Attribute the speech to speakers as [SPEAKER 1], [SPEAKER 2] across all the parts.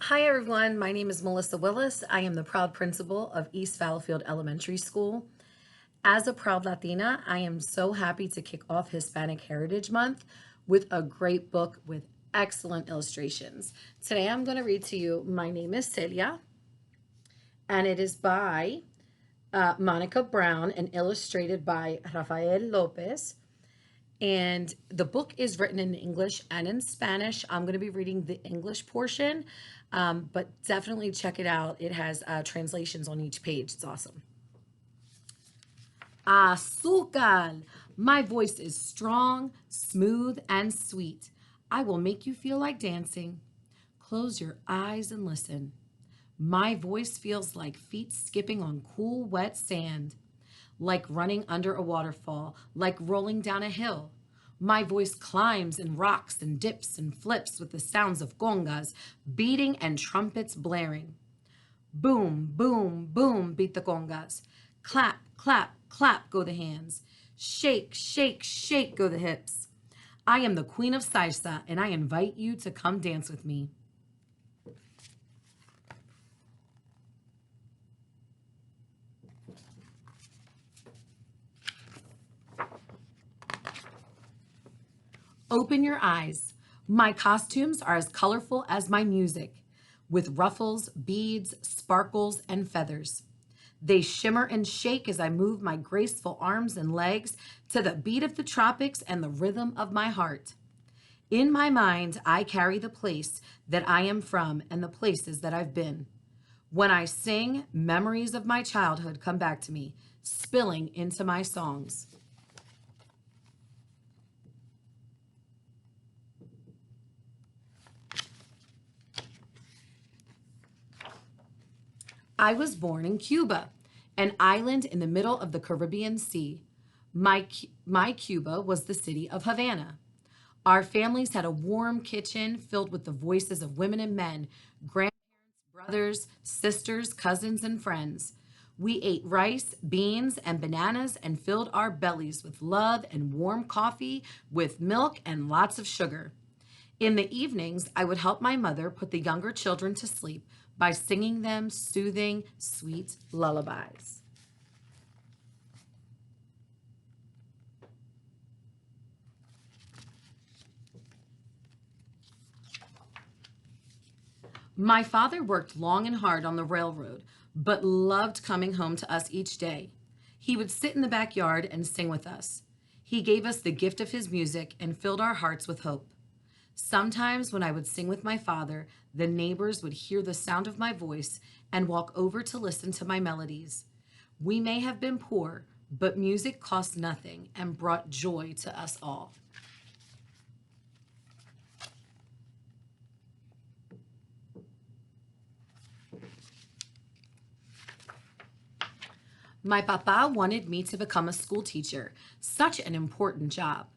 [SPEAKER 1] Hi everyone, my name is Melissa Willis. I am the proud principal of East Fallowfield Elementary School. As a proud Latina, I am so happy to kick off Hispanic Heritage Month with a great book with excellent illustrations. Today I'm going to read to you My Name is Celia, and it is by Monica Brown and illustrated by Rafael Lopez. And the book is written in English and in Spanish. I'm going to be reading the English portion, but definitely check it out. It has translations on each page. It's awesome. Azúcar. My voice is strong, smooth, and sweet. I will make you feel like dancing. Close your eyes and listen. My voice feels like feet skipping on cool, wet sand, like running under a waterfall, like rolling down a hill. My voice climbs and rocks and dips and flips with the sounds of congas beating and trumpets blaring. Boom, boom, boom, beat the congas. Clap, clap, clap go the hands. Shake, shake, shake go the hips. I am the queen of salsa, and I invite you to come dance with me. Open your eyes. My costumes are as colorful as my music, with ruffles, beads, sparkles, and feathers. They shimmer and shake as I move my graceful arms and legs to the beat of the tropics and the rhythm of my heart. In my mind, I carry the place that I am from and the places that I've been. When I sing, memories of my childhood come back to me, spilling into my songs. I was born in Cuba, an island in the middle of the Caribbean Sea. My Cuba was the city of Havana. Our families had a warm kitchen filled with the voices of women and men, grandparents, brothers, sisters, cousins, and friends. We ate rice, beans, and bananas and filled our bellies with love and warm coffee with milk and lots of sugar. In the evenings, I would help my mother put the younger children to sleep by singing them soothing, sweet lullabies. My father worked long and hard on the railroad, but loved coming home to us each day. He would sit in the backyard and sing with us. He gave us the gift of his music and filled our hearts with hope. Sometimes, when I would sing with my father, the neighbors would hear the sound of my voice and walk over to listen to my melodies. We may have been poor, but music cost nothing and brought joy to us all. My papa wanted me to become a school teacher, such an important job.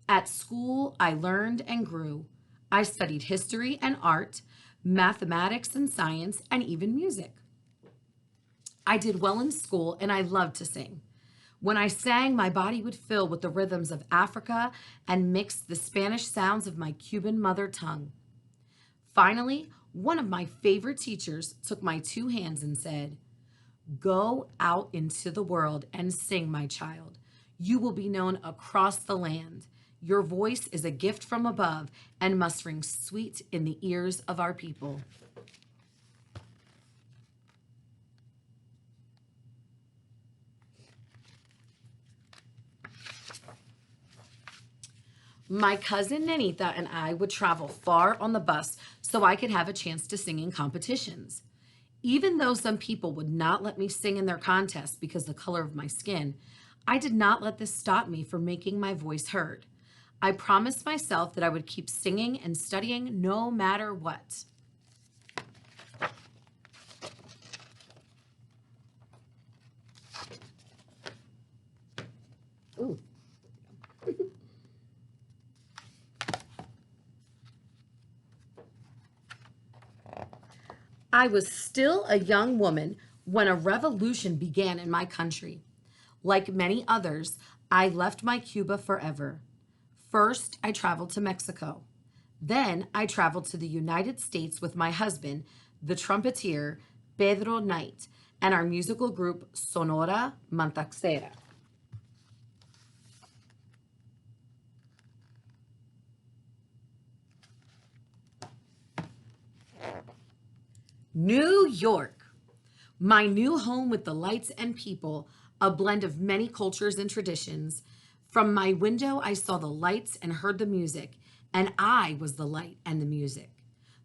[SPEAKER 1] At school, I learned and grew. I studied history and art, mathematics and science, and even music. I did well in school and I loved to sing. When I sang, my body would fill with the rhythms of Africa and mix the Spanish sounds of my Cuban mother tongue. Finally, one of my favorite teachers took my two hands and said, "Go out into the world and sing, my child. You will be known across the land. Your voice is a gift from above and must ring sweet in the ears of our people." My cousin Nanita and I would travel far on the bus so I could have a chance to sing in competitions. Even though some people would not let me sing in their contests because of the color of my skin, I did not let this stop me from making my voice heard. I promised myself that I would keep singing and studying no matter what. Ooh. I was still a young woman when a revolution began in my country. Like many others, I left my Cuba forever. First, I traveled to Mexico. Then I traveled to the United States with my husband, the trumpeter Pedro Knight, and our musical group Sonora Mantaxera. New York, my new home with the lights and people, a blend of many cultures and traditions. From my window, I saw the lights and heard the music, and I was the light and the music.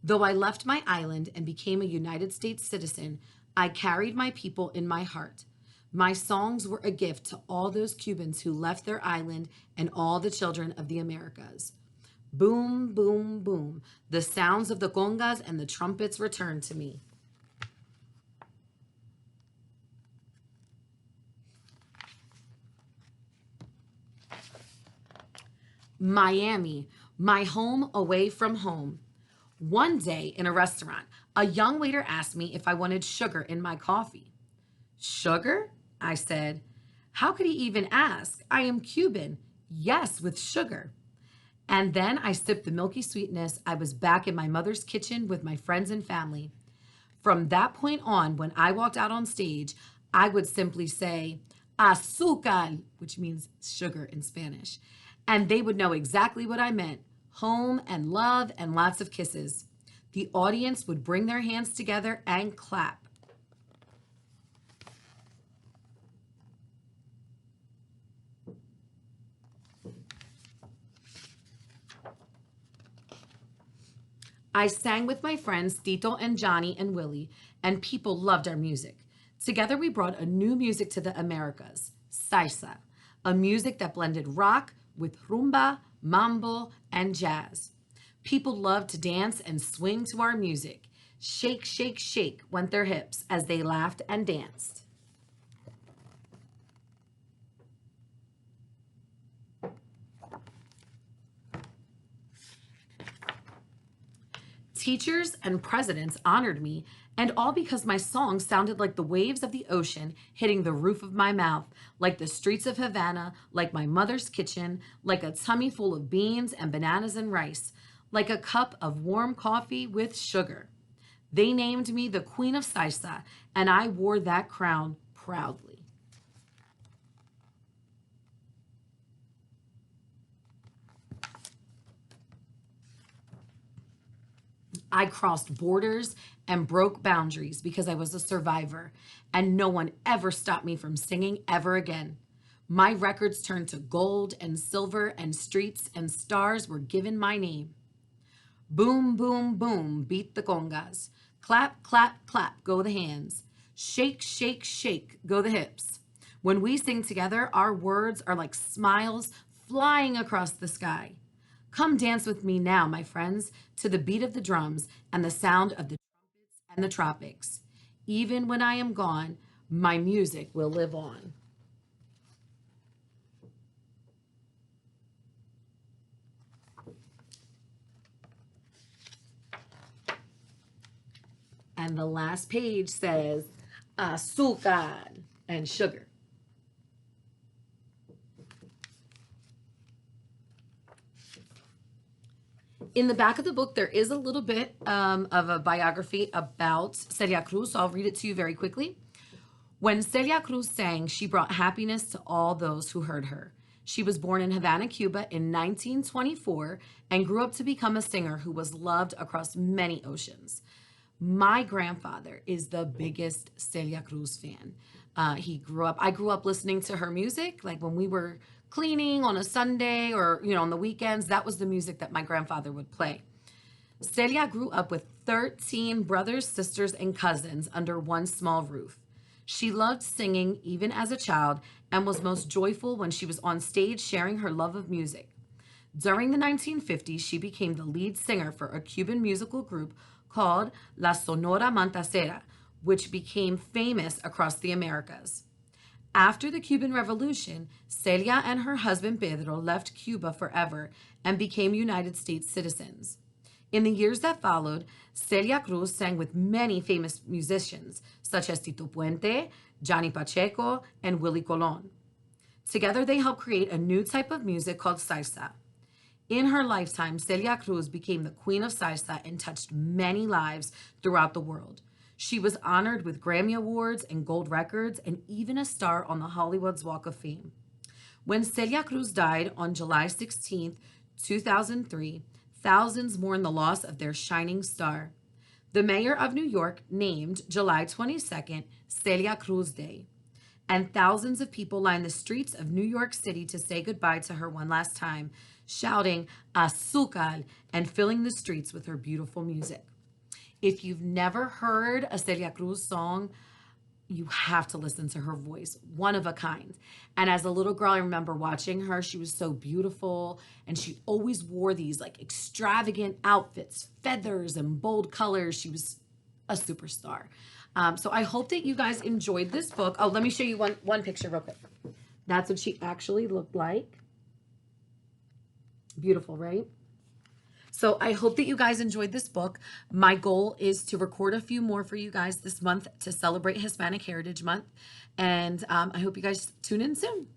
[SPEAKER 1] Though I left my island and became a United States citizen, I carried my people in my heart. My songs were a gift to all those Cubans who left their island and all the children of the Americas. Boom, boom, boom. The sounds of the congas and the trumpets returned to me. Miami, my home away from home. One day in a restaurant, a young waiter asked me if I wanted sugar in my coffee. Sugar? I said. How could he even ask? I am Cuban. Yes, with sugar. And then I sipped the milky sweetness. I was back in my mother's kitchen with my friends and family. From that point on, when I walked out on stage, I would simply say, azúcar, which means sugar in Spanish. And they would know exactly what I meant: home and love and lots of kisses. The audience would bring their hands together and clap. I sang with my friends Tito and Johnny and Willie, and people loved our music. Together, we brought a new music to the Americas, salsa, a music that blended rock with rumba, mambo, and jazz. People loved to dance and swing to our music. Shake, shake, shake went their hips as they laughed and danced. Teachers and presidents honored me, and all because my song sounded like the waves of the ocean hitting the roof of my mouth, like the streets of Havana, like my mother's kitchen, like a tummy full of beans and bananas and rice, like a cup of warm coffee with sugar. They named me the Queen of Salsa, and I wore that crown proudly. I crossed borders and broke boundaries because I was a survivor, and no one ever stopped me from singing ever again. My records turned to gold and silver, and streets and stars were given my name. Boom, boom, boom, beat the congas. Clap, clap, clap, go the hands. Shake, shake, shake, go the hips. When we sing together, our words are like smiles flying across the sky. Come dance with me now, my friends, to the beat of the drums and the sound of the trumpets and the tropics. Even when I am gone, my music will live on. And the last page says azúcar and sugar. In the back of the book, there is a little bit of a biography about Celia Cruz. So I'll read it to you very quickly. When Celia Cruz sang, she brought happiness to all those who heard her. She was born in Havana, Cuba in 1924 and grew up to become a singer who was loved across many oceans. My grandfather is the biggest Celia Cruz fan. I grew up listening to her music, like when we were cleaning on a Sunday or, on the weekends. That was the music that my grandfather would play. Celia grew up with 13 brothers, sisters, and cousins under one small roof. She loved singing even as a child and was most joyful when she was on stage sharing her love of music. During the 1950s, she became the lead singer for a Cuban musical group called La Sonora Mantacera, which became famous across the Americas. After the Cuban Revolution, Celia and her husband Pedro left Cuba forever and became United States citizens. In the years that followed, Celia Cruz sang with many famous musicians, such as Tito Puente, Johnny Pacheco, and Willie Colon. Together, they helped create a new type of music called salsa. In her lifetime, Celia Cruz became the queen of salsa and touched many lives throughout the world. She was honored with Grammy Awards and gold records and even a star on the Hollywood's Walk of Fame. When Celia Cruz died on July 16th, 2003, thousands mourned the loss of their shining star. The mayor of New York named July 22nd Celia Cruz Day, and thousands of people lined the streets of New York City to say goodbye to her one last time, shouting "Azúcar" and filling the streets with her beautiful music. If you've never heard a Celia Cruz song, you have to listen to her voice, one of a kind. And as a little girl, I remember watching her. She was so beautiful, and she always wore these like extravagant outfits, feathers and bold colors. She was a superstar. So I hope that you guys enjoyed this book. Oh, let me show you one picture real quick. That's what she actually looked like. Beautiful, right? So I hope that you guys enjoyed this book. My goal is to record a few more for you guys this month to celebrate Hispanic Heritage Month. And I hope you guys tune in soon.